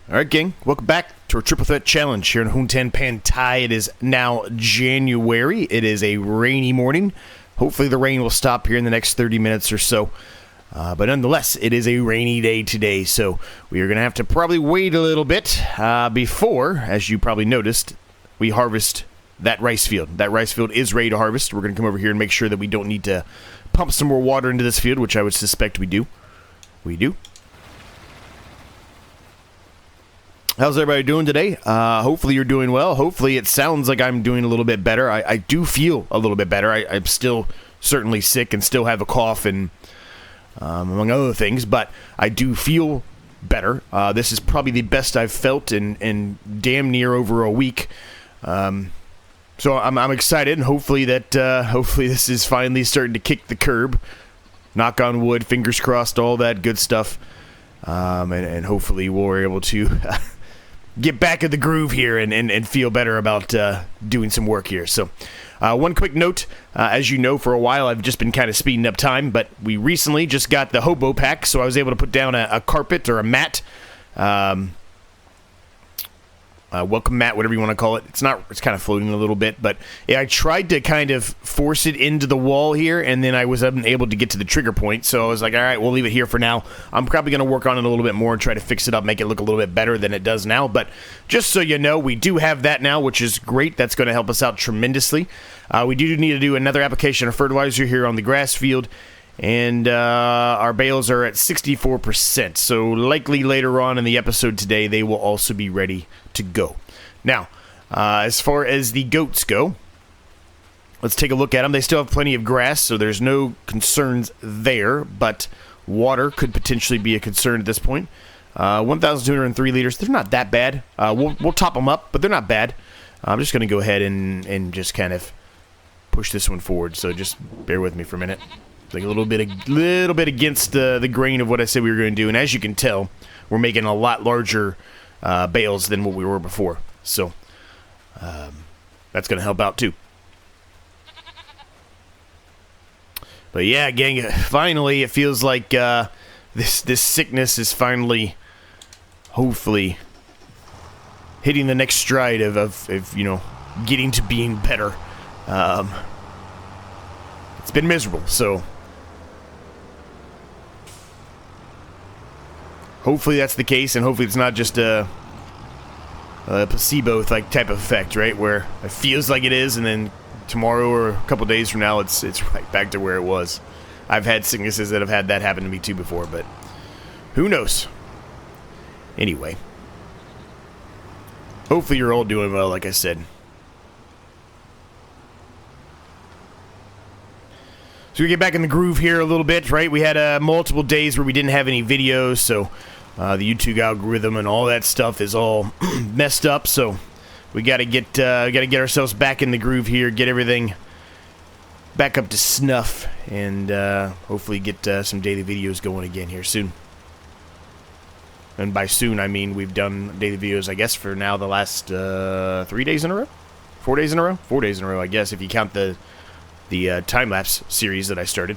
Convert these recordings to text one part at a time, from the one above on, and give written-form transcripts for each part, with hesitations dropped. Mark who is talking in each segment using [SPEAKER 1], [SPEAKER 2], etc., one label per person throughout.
[SPEAKER 1] Alright, gang, welcome back to our Triple Threat Challenge here in Hutan Pantai. It is now January. It is a rainy morning. Hopefully the rain will stop here in the next 30 minutes or so. But nonetheless, it is a rainy day today, so we are going to have to probably wait a little bit before, as you probably noticed, we harvest that rice field. That rice field is ready to harvest. We're going to come over here and make sure that we don't need to pump some more water into this field, which I would suspect we do. We do. How's everybody doing today? Hopefully you're doing well. Hopefully it sounds like I'm doing a little bit better. I do feel a little bit better. I'm still certainly sick and still have a cough and among other things, but I do feel better. This is probably the best I've felt in damn near over a week. So I'm excited, and hopefully this is finally starting to kick the curb. Knock on wood, fingers crossed, all that good stuff. And hopefully we're able to get back in the groove here and feel better about doing some work here. So one quick note, as you know, for a while I've just been kind of speeding up time, but we recently just got the hobo pack, so I was able to put down a carpet or a mat, welcome mat, whatever you want to call it. It's kind of floating a little bit, but yeah, I tried to kind of force it into the wall here, and then I was unable to get to the trigger point, so I was like, all right, we'll leave it here for now. I'm probably going to work on it a little bit more and try to fix it up, make it look a little bit better than it does now, but just so you know, we do have that now, which is great. That's going to help us out tremendously. We do need to do another application of fertilizer here on the grass field, and our bales are at 64%, so likely later on in the episode today, they will also be ready to go. Now, as far as the goats go, let's take a look at them. They still have plenty of grass, so there's no concerns there, but water could potentially be a concern at this point. 1,203 liters, they're not that bad. We'll top them up, but they're not bad. I'm just going to go ahead and just kind of push this one forward, so just bear with me for a minute. It's like a little bit against the grain of what I said we were going to do, and as you can tell, we're making a lot larger bales than what we were before, so that's going to help out too. But yeah, gang, finally it feels like this sickness is finally, hopefully, hitting the next stride of you know, getting to being better. It's been miserable, so hopefully that's the case, and hopefully it's not just a placebo type of effect, right? Where it feels like it is, and then tomorrow or a couple days from now, it's right back to where it was. I've had sicknesses that have had that happen to me too before, but who knows? Anyway, hopefully you're all doing well, like I said. So we get back in the groove here a little bit, right? We had multiple days where we didn't have any videos, so the YouTube algorithm and all that stuff is all messed up. So we got to get ourselves back in the groove here, get everything back up to snuff, and hopefully get some daily videos going again here soon. And by soon, I mean we've done daily videos, I guess, for now the last 3 days in a row, 4 days in a row, 4 days in a row, I guess, if you count the time-lapse series that I started.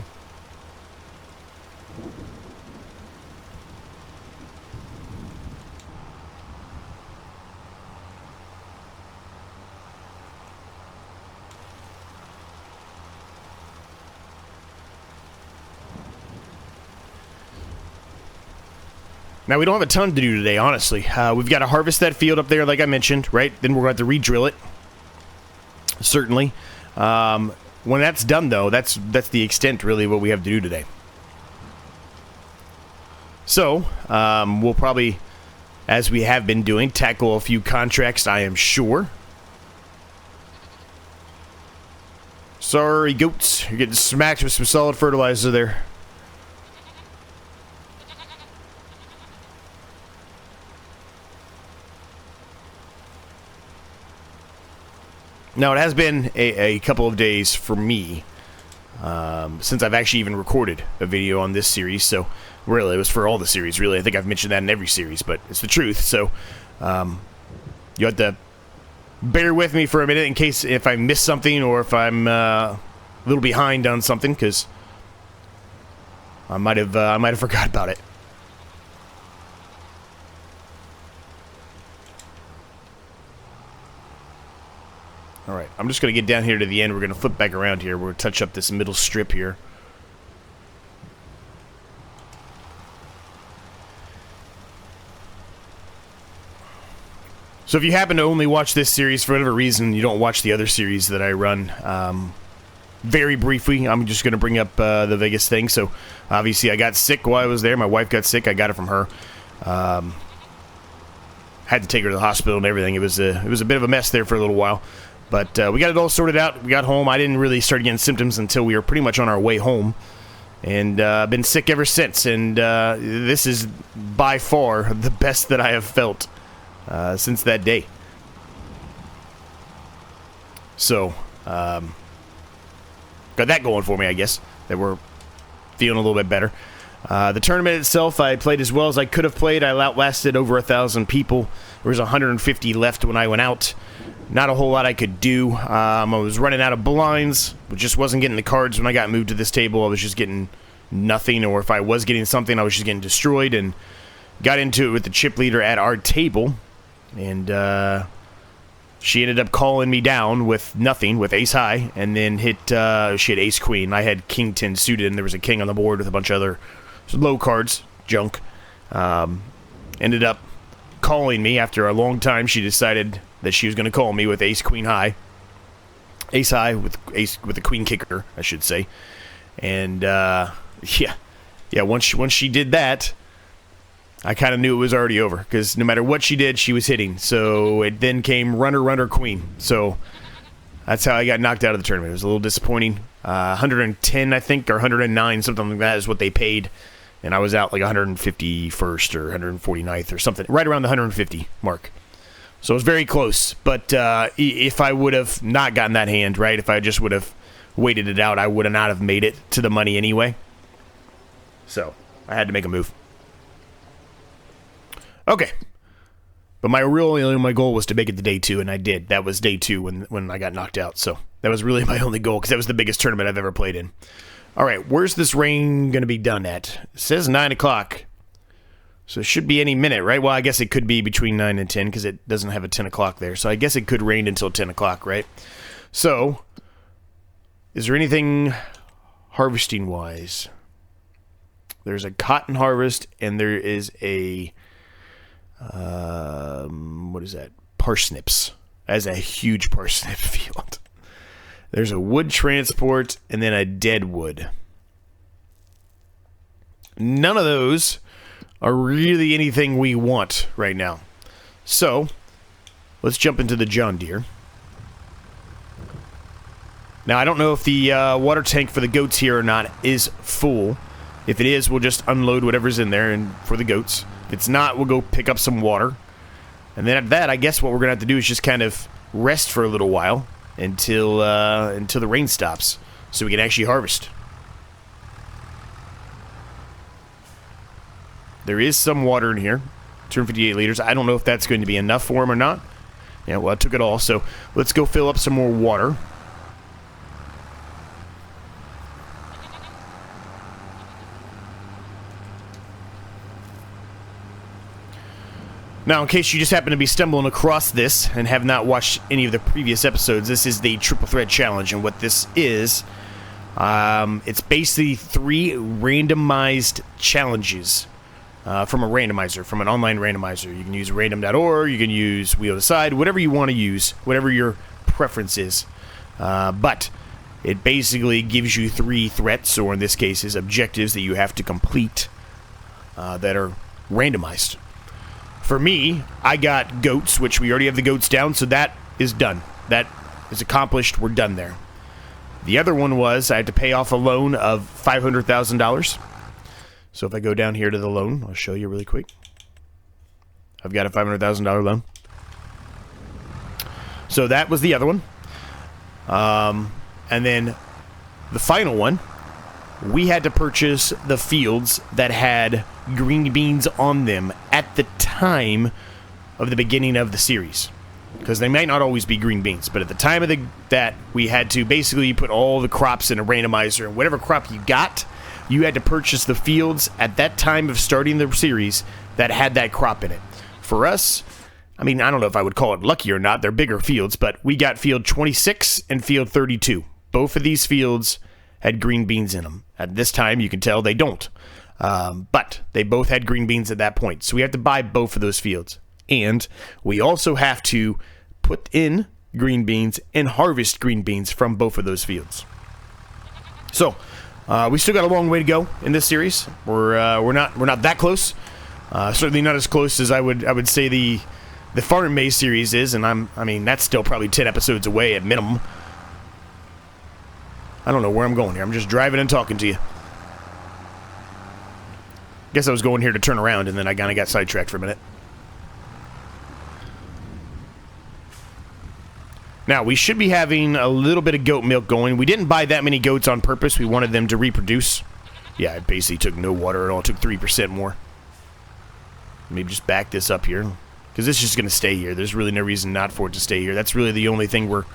[SPEAKER 1] Now, we don't have a ton to do today, honestly. We've got to harvest that field up there, like I mentioned, right? Then we're going to have to re-drill it. Certainly. When that's done, though, that's the extent, really, of what we have to do today. So, we'll probably, as we have been doing, tackle a few contracts, I am sure. Sorry, goats. You're getting smacked with some solid fertilizer there. Now, it has been a couple of days for me since I've actually even recorded a video on this series, so really, it was for all the series, really. I think I've mentioned that in every series, but it's the truth, so you have to bear with me for a minute in case if I miss something or if I'm a little behind on something, because I might have forgot about it. Alright, I'm just going to get down here to the end. We're going to flip back around here. We're going to touch up this middle strip here. So if you happen to only watch this series for whatever reason, you don't watch the other series that I run, very briefly, I'm just going to bring up the Vegas thing. So obviously I got sick while I was there. My wife got sick. I got it from her. Had to take her to the hospital and everything. It was a bit of a mess there for a little while. But we got it all sorted out. We got home. I didn't really start getting symptoms until we were pretty much on our way home. And I've been sick ever since. And this is by far the best that I have felt since that day. So, got that going for me, I guess. That we're feeling a little bit better. The tournament itself, I played as well as I could have played. I outlasted over 1,000 people. There was 150 left when I went out. Not a whole lot I could do. I was running out of blinds, but just wasn't getting the cards when I got moved to this table. I was just getting nothing, or if I was getting something, I was just getting destroyed, and got into it with the chip leader at our table, and she ended up calling me down with nothing, with ace high, and then she had ace queen. I had king 10 suited, and there was a king on the board with a bunch of other low cards, junk. Ended up calling me after a long time. She decided that she was going to call me with ace queen high, ace high with a queen kicker, I should say. And yeah. Once she did that, I kind of knew it was already over, because no matter what she did, she was hitting. So it then came runner, queen. So that's how I got knocked out of the tournament. It was a little disappointing. 110, I think, or 109, something like that is what they paid. And I was out like 151st or 149th or something, right around the 150 mark. So it was very close. But if I would have not gotten that hand, right, if I just would have waited it out, I would have not have made it to the money anyway. So I had to make a move. Okay. But my goal was to make it to day 2, and I did. That was day 2 when I got knocked out. So that was really my only goal, because that was the biggest tournament I've ever played in. All right, where's this rain going to be done at? It says 9 o'clock. So it should be any minute, right? Well, I guess it could be between 9 and 10, because it doesn't have a 10 o'clock there. So I guess it could rain until 10 o'clock, right? So, is there anything harvesting-wise? There's a cotton harvest, and there is a... what is that? Parsnips. That's a huge parsnip field. There's a wood transport, and then a dead wood. None of those are really anything we want right now. So, let's jump into the John Deere. Now, I don't know if the water tank for the goats here or not is full. If it is, we'll just unload whatever's in there and for the goats. If it's not, we'll go pick up some water. And then at that, I guess what we're going to have to do is just kind of rest for a little while until the rain stops, so we can actually harvest. There is some water in here, 258 liters. I don't know if that's going to be enough for him or not. Yeah, well, I took it all, so let's go fill up some more water. Now, in case you just happen to be stumbling across this and have not watched any of the previous episodes, this is the Triple Threat Challenge, and what this is, it's basically 3 randomized challenges from a randomizer, from an online randomizer. You can use random.org, you can use Wheel Decide, whatever you want to use, whatever your preference is. But it basically gives you 3 threats, or in this case, is objectives that you have to complete that are randomized. For me, I got goats, which we already have the goats down, so that is done. That is accomplished. We're done there. The other one was I had to pay off a loan of $500,000. So if I go down here to the loan, I'll show you really quick. I've got a $500,000 loan. So that was the other one. And then the final one, we had to purchase the fields that had green beans on them at the time of the beginning of the series, because they might not always be green beans, but at the time of that we had to basically put all the crops in a randomizer, and whatever crop you got, you had to purchase the fields at that time of starting the series that had that crop in it. For us, I mean, I don't know if I would call it lucky or not. They're bigger fields, but we got field 26 and field 32. Both of these fields had green beans in them. At this time, you can tell they don't. But they both had green beans at that point. So we have to buy both of those fields. And we also have to put in green beans and harvest green beans from both of those fields. So we still got a long way to go in this series. We're not that close. Certainly not as close as I would say the FarmingMaze series is, and I mean that's still probably 10 episodes away at minimum. I don't know where I'm going here. I'm just driving and talking to you. Guess I was going here to turn around, and then I kind of got sidetracked for a minute. Now, we should be having a little bit of goat milk going. We didn't buy that many goats on purpose. We wanted them to reproduce. Yeah, it basically took no water at all. It took 3% more. Maybe just back this up here, because this is just going to stay here. There's really no reason not for it to stay here. That's really the only thing we're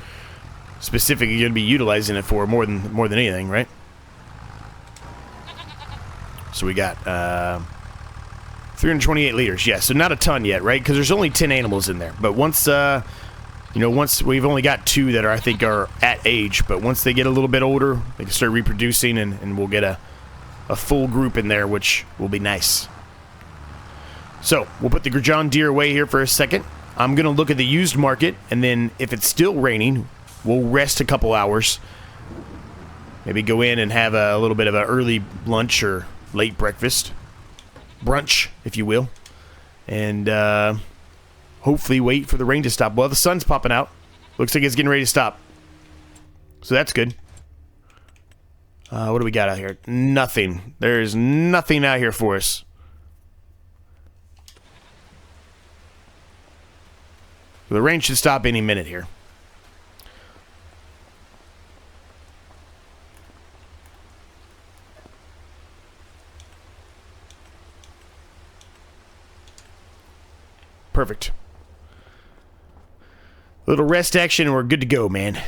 [SPEAKER 1] specifically going to be utilizing it for more than anything, right? So we got 328 liters. Yeah, so not a ton yet, right? Because there's only 10 animals in there. But once once we've only got 2 that I think are at age, but once they get a little bit older, they can start reproducing, and we'll get a full group in there, which will be nice. So we'll put the John Deere away here for a second. I'm going to look at the used market, and then if it's still raining, we'll rest a couple hours. Maybe go in and have a little bit of an early lunch or late breakfast. Brunch, if you will. And hopefully wait for the rain to stop. Well, the sun's popping out. Looks like it's getting ready to stop. So that's good. What do we got out here? Nothing. There's nothing out here for us. The rain should stop any minute here. Perfect. Little rest action and we're good to go, man.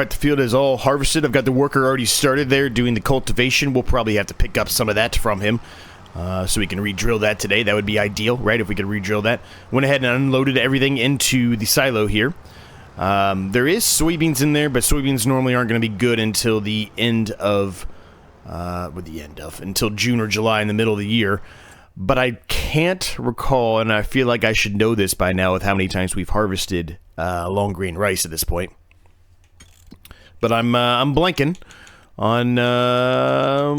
[SPEAKER 1] right, the field is all harvested. I've got the worker already started there doing the cultivation. We'll probably have to pick up some of that from him so we can re-drill that today. That would be ideal, right, if we could re-drill that. Went ahead and unloaded everything into the silo here. There is soybeans in there, but soybeans normally aren't going to be good until the end of, until June or July in the middle of the year. But I can't recall, and I feel like I should know this by now with how many times we've harvested long grain rice at this point. But I'm blanking on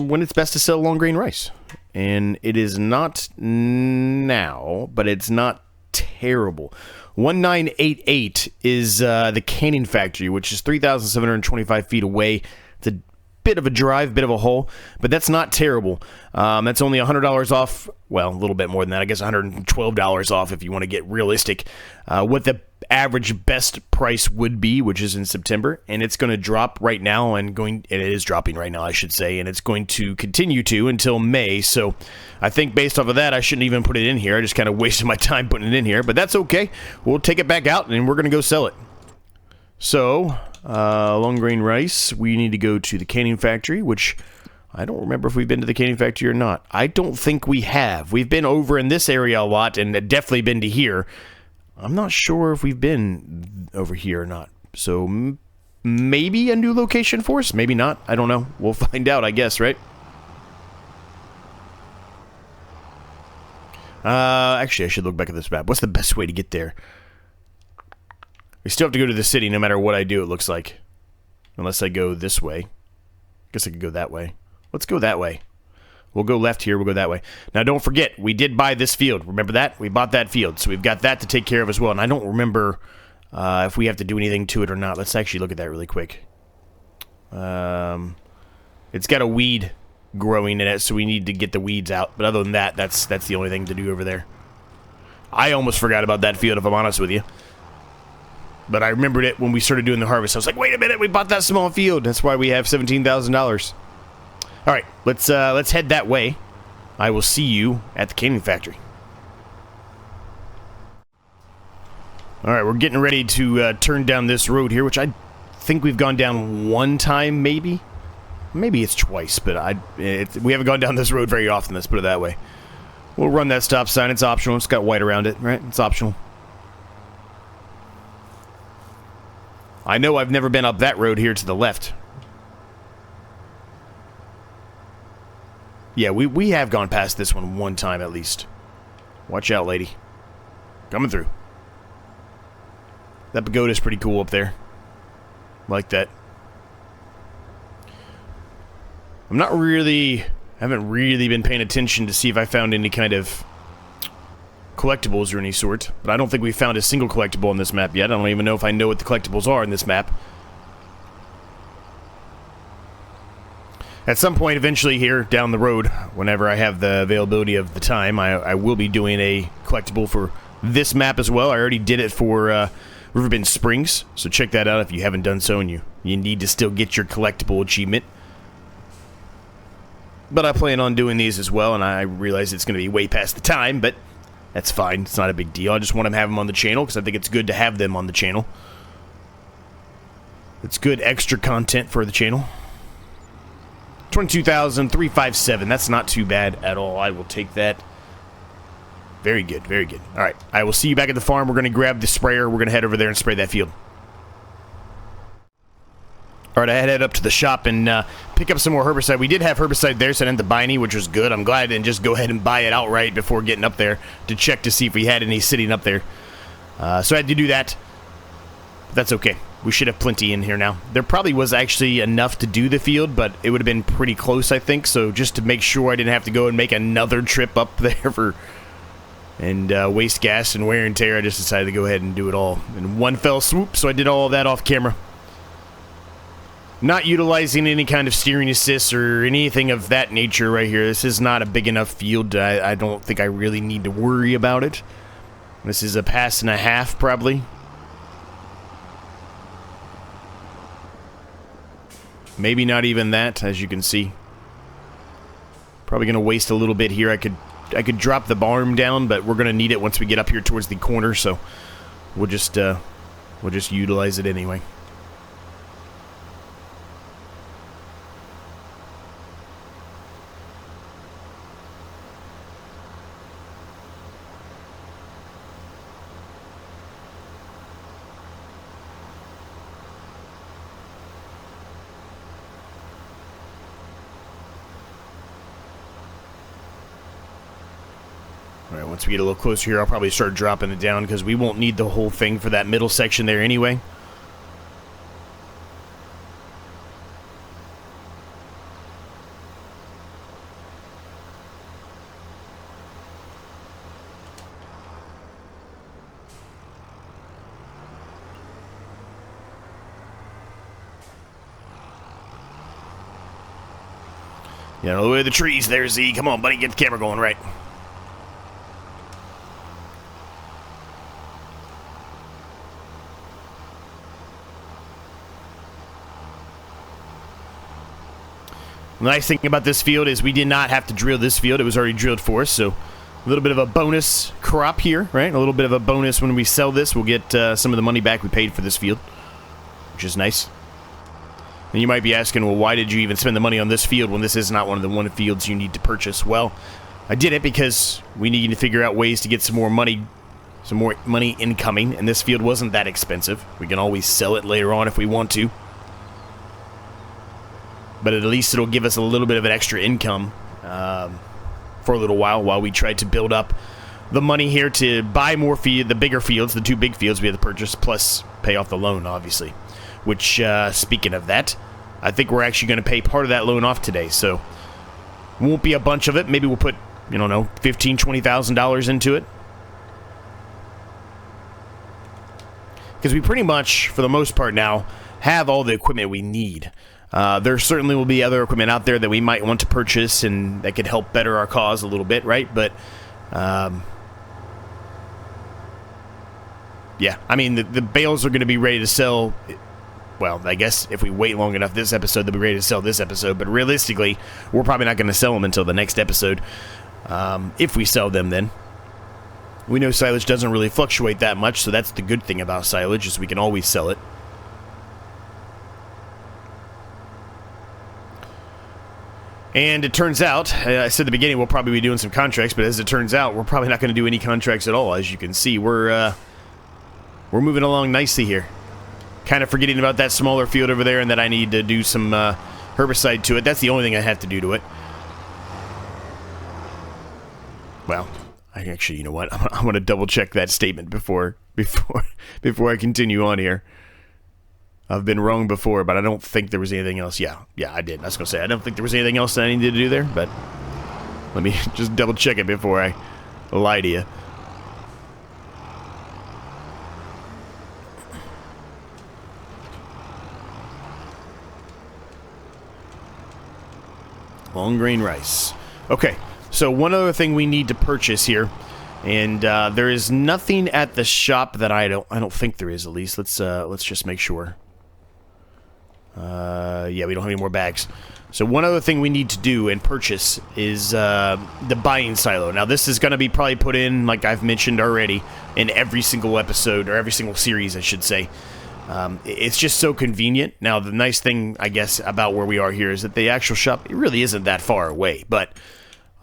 [SPEAKER 1] when it's best to sell long grain rice. And it is not now, but it's not terrible. 1988 is the canning factory, which is 3,725 feet away. It's a bit of a drive, bit of a hole, but that's not terrible. That's only $100 off. Well, a little bit more than that. I guess $112 off if you want to get realistic. What the average best price would be, which is in September, and it's going to drop right now, and it is dropping right now, I should say, and it's going to continue to until May. So I think based off of that, I shouldn't even put it in here. I just kind of wasted my time putting it in here, but that's okay. We'll take it back out, and we're going to go sell it. So, long grain rice, we need to go to the canning factory, which I don't remember if we've been to the canning factory or not. I don't think we have. We've been over in this area a lot, and definitely been to here. I'm not sure if we've been over here or not. So maybe a new location for us, maybe not. I don't know. We'll find out, I guess, right? Actually, I should look back at this map. What's the best way to get there? We still have to go to the city no matter what I do, it looks like. Unless I go this way. Guess I could go that way. Let's go that way. We'll go left here, we'll go that way. Now, don't forget, we did buy this field. Remember that? We bought that field, so we've got that to take care of as well. And I don't remember if we have to do anything to it or not. Let's actually look at that really quick. It's got a weed growing in it, so we need to get the weeds out. But other than that, that's the only thing to do over there. I almost forgot about that field, if I'm honest with you. But I remembered it when we started doing the harvest. I was like, wait a minute, we bought that small field. That's why we have $17,000. All right, let's head that way. I will see you at the canning factory. All right, we're getting ready to turn down this road here, which I think we've gone down one time, maybe. Maybe it's twice, but we haven't gone down this road very often, let's put it that way. We'll run that stop sign. It's optional. It's got white around it, right? It's optional. I know I've never been up that road here to the left. Yeah, we have gone past this one time at least. Watch out, lady. Coming through. That pagoda's pretty cool up there. Like that. Haven't really been paying attention to see if I found any kind of collectibles or any sort. But I don't think we found a single collectible on this map yet. I don't even know if I know what the collectibles are in this map. At some point, eventually here, down the road, whenever I have the availability of the time, I will be doing a collectible for this map as well. I already did it for Riverbend Springs, so check that out if you haven't done so and you need to still get your collectible achievement. But I plan on doing these as well, and I realize it's going to be way past the time, but that's fine. It's not a big deal. I just want to have them on the channel, because I think it's good to have them on the channel. It's good extra content for the channel. 22,357. That's not too bad at all. I will take that. Very good, very good. All right, I will see you back at the farm. We're going to grab the sprayer. We're going to head over there and spray that field. All right, I headed up to the shop and pick up some more herbicide. We did have herbicide there, so I didn't have to buy any, which was good. I'm glad I didn't just go ahead and buy it outright before getting up there to check to see if we had any sitting up there. So I had to do that. But that's okay. We should have plenty in here now. There probably was actually enough to do the field, but it would have been pretty close, I think. So just to make sure I didn't have to go and make another trip up there and waste gas and wear and tear, I just decided to go ahead and do it all in one fell swoop. So I did all of that off camera. Not utilizing any kind of steering assist or anything of that nature right here. This is not a big enough field. I don't think I really need to worry about it. This is a pass and a half, probably. Maybe not even that, as you can see. Probably going to waste a little bit here. I could drop the barn down, but we're going to need it once we get up here towards the corner, so we'll just utilize it anyway. Alright, once we get a little closer here, I'll probably start dropping it down because we won't need the whole thing for that middle section there anyway. Yeah, all the way to the trees there, Z. Come on, buddy, get the camera going right. The nice thing about this field is we did not have to drill this field. It was already drilled for us, so a little bit of a bonus crop here, right? A little bit of a bonus when we sell this. We'll get some of the money back we paid for this field, which is nice. And you might be asking, well, why did you even spend the money on this field when this is not one of the fields you need to purchase? Well, I did it because we needed to figure out ways to get some more money incoming, and this field wasn't that expensive. We can always sell it later on if we want to. But at least it'll give us a little bit of an extra income for a little while we try to build up the money here to buy more the bigger fields, the 2 big fields we had to purchase, plus pay off the loan, obviously. Which, speaking of that, I think we're actually going to pay part of that loan off today, so won't be a bunch of it. Maybe we'll put, I don't know, $15,000, $20,000 into it. Because we pretty much, for the most part now, have all the equipment we need. There certainly will be other equipment out there that we might want to purchase and that could help better our cause a little bit, right? But, yeah, I mean, the bales are going to be ready to sell. Well, I guess if we wait long enough this episode, they'll be ready to sell this episode. But realistically, we're probably not going to sell them until the next episode. If we sell them then. We know silage doesn't really fluctuate that much, so that's the good thing about silage, is we can always sell it. And it turns out, I said at the beginning we'll probably be doing some contracts, but as it turns out, we're probably not going to do any contracts at all. As you can see, we're moving along nicely here. Kind of forgetting about that smaller field over there and that I need to do some herbicide to it. That's the only thing I have to do to it. Well, I actually, you know what? I'm going to double check that statement before I continue on here. I've been wrong before, but I don't think there was anything else. Yeah, I did. I was going to say, I don't think there was anything else that I needed to do there, but let me just double check it before I lie to you. Long grain rice. Okay, so one other thing we need to purchase here, and there is nothing at the shop that I don't think there is. At least let's just make sure. Yeah, we don't have any more bags. So one other thing we need to do and purchase is the buying silo. Now this is going to be probably put in, like I've mentioned already, in every single episode or every single series, I should say. It's just so convenient. Now, the nice thing, I guess, about where we are here is that the actual shop, it really isn't that far away, but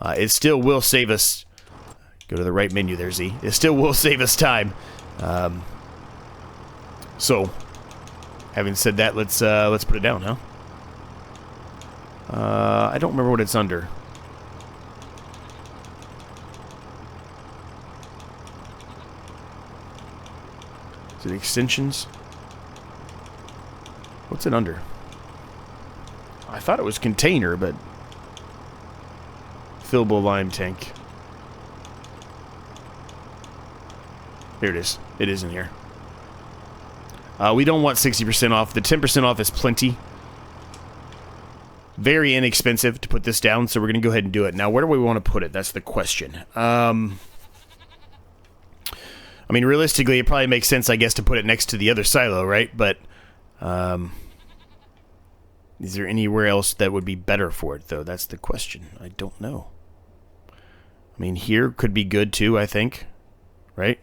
[SPEAKER 1] it still will save us. Go to the right menu there, Z. It still will save us time. So, having said that, let's put it down, huh? I don't remember what it's under. Is it extensions? What's it under? I thought it was container, but fillable lime tank. Here it is. It is in here. We don't want 60% off. The 10% off is plenty. Very inexpensive to put this down, so we're going to go ahead and do it. Now, where do we want to put it? That's the question. I mean, realistically, it probably makes sense, I guess, to put it next to the other silo, right? But is there anywhere else that would be better for it, though? That's the question. I don't know. I mean, here could be good, too, I think. Right?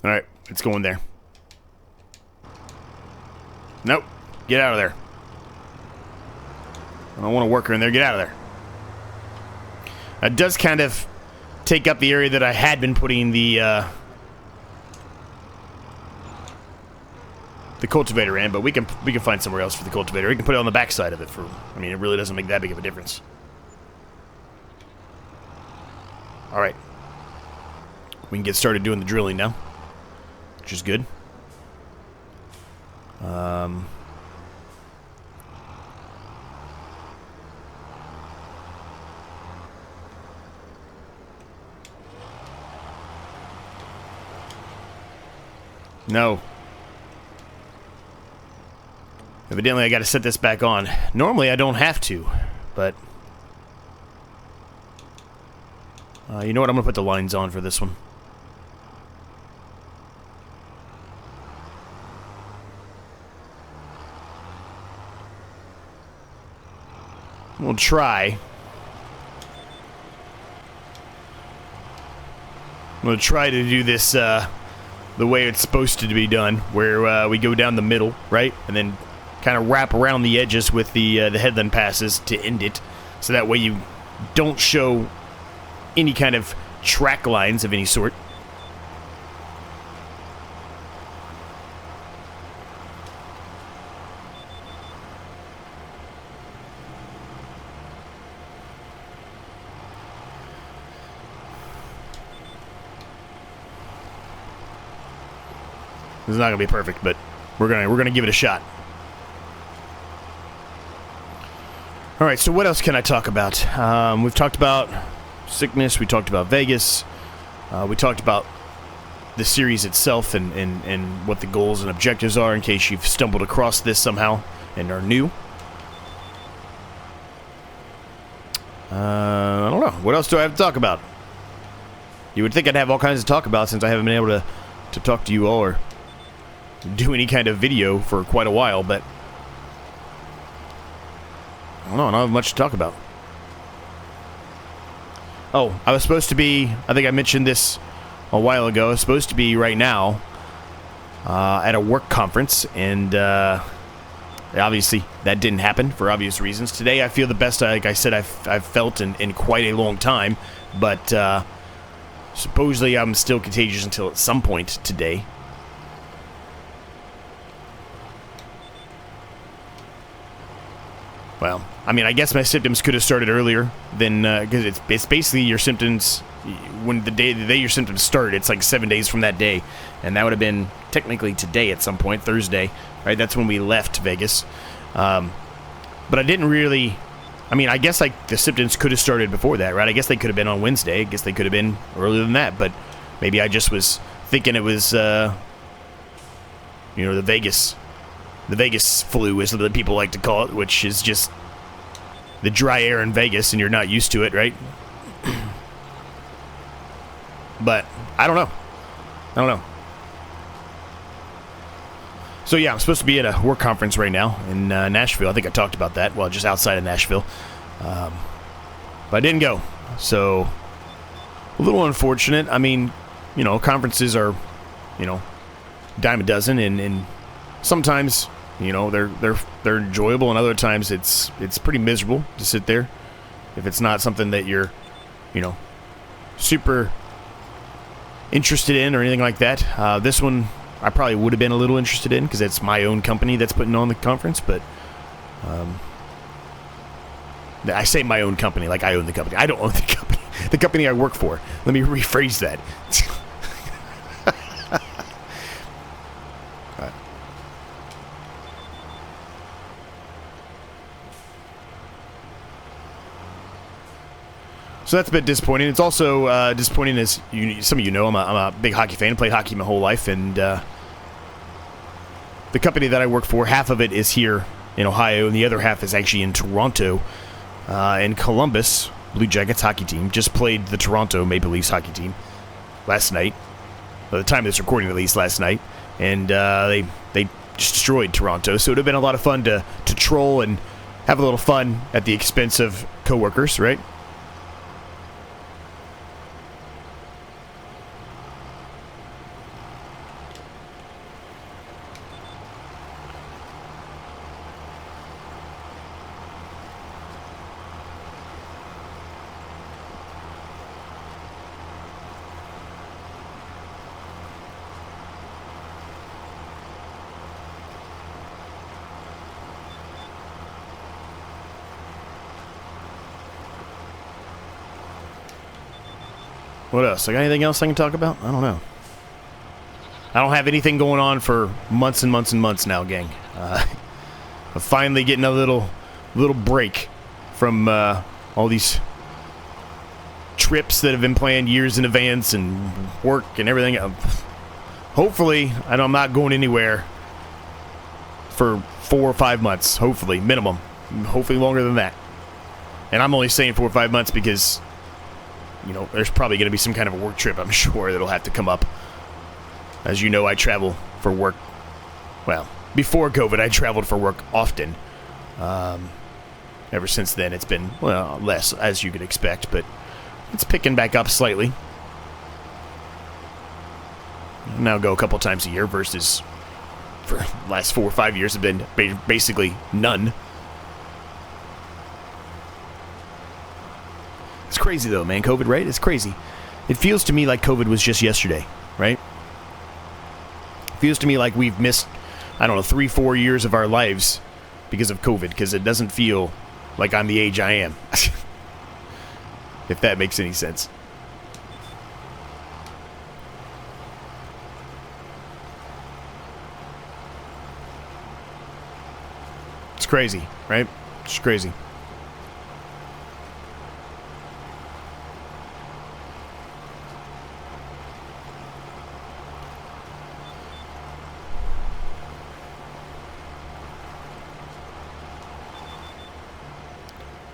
[SPEAKER 1] Alright, it's going there. Nope. Get out of there. I don't want to work her in there. Get out of there. It does kind of take up the area that I had been putting the cultivator in, but we can find somewhere else for the cultivator. We can put it on the back side of it for. I mean, it really doesn't make that big of a difference. All right, we can get started doing the drilling now, which is good. No. Evidently, I got to set this back on. Normally, I don't have to, but... you know what? I'm going to put the lines on for this one. We'll try. I'm going to try to do this, the way it's supposed to be done, where we go down the middle, right? And then kind of wrap around the edges with the headland passes to end it. So that way you don't show any kind of track lines of any sort. It's not gonna be perfect, but we're gonna give it a shot. All right, so what else can I talk about? We've talked about sickness. We talked about Vegas. We talked about the series itself and what the goals and objectives are in case you've stumbled across this somehow and are new. I don't know. What else do I have to talk about? You would think I'd have all kinds to talk about since I haven't been able to talk to you all or do any kind of video for quite a while, but I don't have much to talk about. Oh, I was supposed to be, I think I mentioned this a while ago, I was supposed to be right now at a work conference, and obviously that didn't happen for obvious reasons. Today I feel the best, like I said, I've felt in quite a long time, but supposedly I'm still contagious until at some point today. Well, I mean, I guess my symptoms could have started earlier than, because it's basically your symptoms, when the day your symptoms start, it's like 7 days from that day, and that would have been technically today at some point, Thursday, right? That's when we left Vegas, but I didn't really, I mean, I guess like the symptoms could have started before that, right? I guess they could have been on Wednesday, I guess they could have been earlier than that, but maybe I just was thinking it was, the Vegas flu, as the people like to call it, which is just the dry air in Vegas, and you're not used to it, right? But I don't know. So yeah, I'm supposed to be at a work conference right now in Nashville. I think I talked about that. Well, just outside of Nashville, but I didn't go. So a little unfortunate. I mean, conferences are, dime a dozen, and sometimes, they're enjoyable, and other times it's pretty miserable to sit there if it's not something that you're, super interested in or anything like that. This one I probably would have been a little interested in because it's my own company that's putting on the conference, but I say my own company like I own the company. I don't own the company. The company I work for. Let me rephrase that. So that's a bit disappointing. It's also disappointing, as some of you know, I'm a big hockey fan. Played hockey my whole life, and the company that I work for, half of it is here in Ohio, and the other half is actually in Toronto. And Columbus Blue Jackets hockey team just played the Toronto Maple Leafs hockey team last night. By the time of this recording, at least last night, and they just destroyed Toronto. So it would have been a lot of fun to troll and have a little fun at the expense of coworkers, right? What else? I got anything else I can talk about? I don't know. I don't have anything going on for months and months and months now, gang. I'm finally getting a little break from all these trips that have been planned years in advance and work and everything. Hopefully, I'm not going anywhere for 4 or 5 months. Hopefully, minimum. Hopefully longer than that. And I'm only saying 4 or 5 months because, you know, there's probably going to be some kind of a work trip, I'm sure, that'll have to come up. As you know, I travel for work. Well, before COVID, I traveled for work often. Ever since then, it's been, well, less, as you could expect, but it's picking back up slightly. Now go a couple times a year versus for the last 4 or 5 years have been basically none. It's crazy though, man. COVID, right? It's crazy. It feels to me like COVID was just yesterday, right? It feels to me like we've missed, I don't know, 3, 4 years of our lives because of COVID, because it doesn't feel like I'm the age I am. If that makes any sense. It's crazy, right? It's crazy.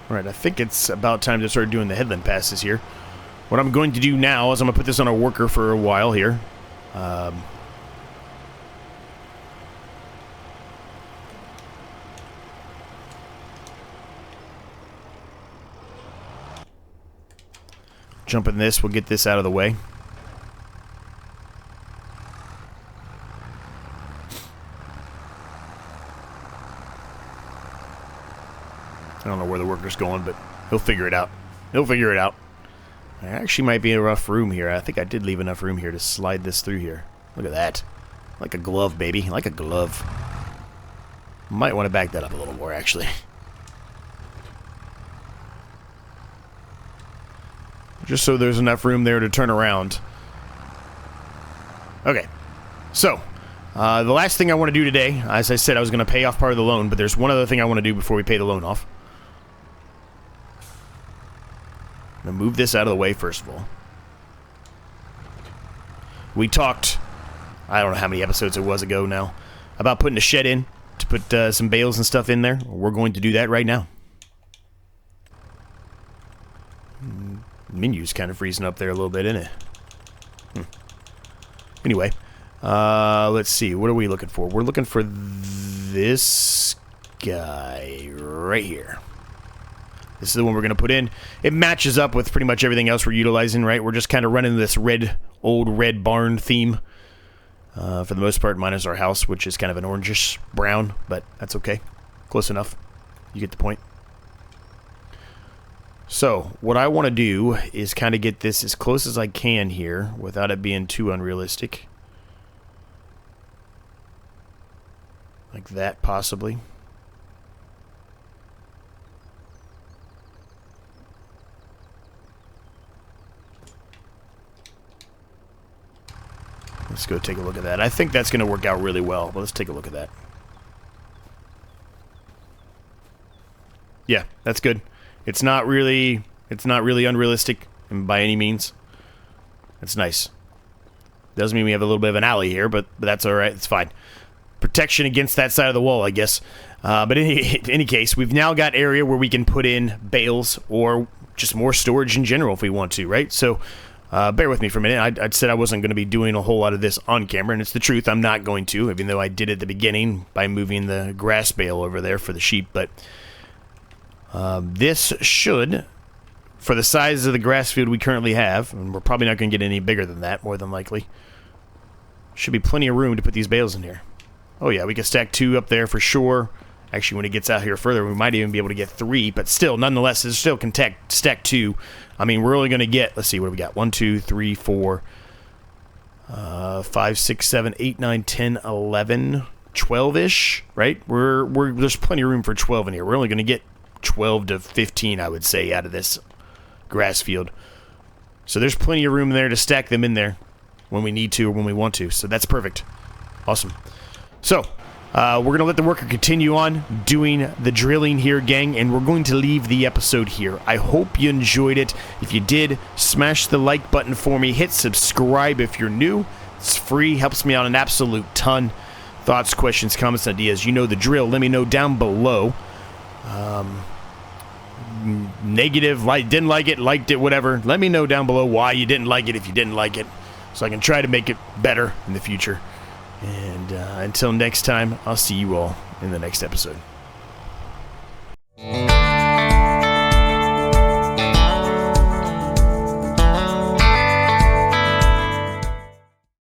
[SPEAKER 1] Alright, I think it's about time to start doing the headland passes here. What I'm going to do now is I'm going to put this on a worker for a while here. Jump in this, we'll get this out of the way. I don't know where the worker's going, but he'll figure it out. He'll figure it out. There actually might be enough room here. I think I did leave enough room here to slide this through here. Look at that. Like a glove, baby. Like a glove. Might want to back that up a little more, actually. Just so there's enough room there to turn around. Okay. So, the last thing I want to do today, as I said, I was going to pay off part of the loan, but there's one other thing I want to do before we pay the loan off. I'm going to move this out of the way, first of all. We talked, I don't know how many episodes it was ago now, about putting a shed in to put some bales and stuff in there. We're going to do that right now. Menu's kind of freezing up there a little bit, isn't it? Anyway, let's see. What are we looking for? We're looking for this guy right here. This is the one we're going to put in. It matches up with pretty much everything else we're utilizing, right? We're just kind of running this old red barn theme. For the most part, minus our house, which is kind of an orangish brown, but that's okay. Close enough. You get the point. So, what I want to do is kind of get this as close as I can here without it being too unrealistic. Like that, possibly. Let's go take a look at that. I think that's going to work out really well. But let's take a look at that. Yeah, that's good. It's not really unrealistic by any means. It's nice. Doesn't mean we have a little bit of an alley here, but that's all right. It's fine. Protection against that side of the wall, I guess. But in any case, we've now got area where we can put in bales or just more storage in general if we want to, right? So bear with me for a minute. I said I wasn't going to be doing a whole lot of this on camera, and it's the truth. I'm not going to, even though I did at the beginning by moving the grass bale over there for the sheep. But this should, for the size of the grass field we currently have, and we're probably not going to get any bigger than that, more than likely, should be plenty of room to put these bales in here. Oh yeah, we can stack 2 up there for sure. Actually, when it gets out here further, we might even be able to get 3, but still, nonetheless, it still can stack 2. I mean, we're only going to get, let's see, what do we got? 1, 2, 3, 4, 5, 6, 7, 8, 9, 10, 11, 12-ish, right? There's plenty of room for 12 in here. We're only going to get 12 to 15, I would say, out of this grass field. So there's plenty of room there to stack them in there when we need to or when we want to. So that's perfect. Awesome. So, we're going to let the worker continue on doing the drilling here, gang, and we're going to leave the episode here. I hope you enjoyed it. If you did, smash the like button for me. Hit subscribe if you're new. It's free. Helps me out an absolute ton. Thoughts, questions, comments, ideas. You know the drill. Let me know down below. Negative, didn't like it, liked it, whatever. Let me know down below why you didn't like it if you didn't like it, so I can try to make it better in the future. And until next time, I'll see you all in the next episode.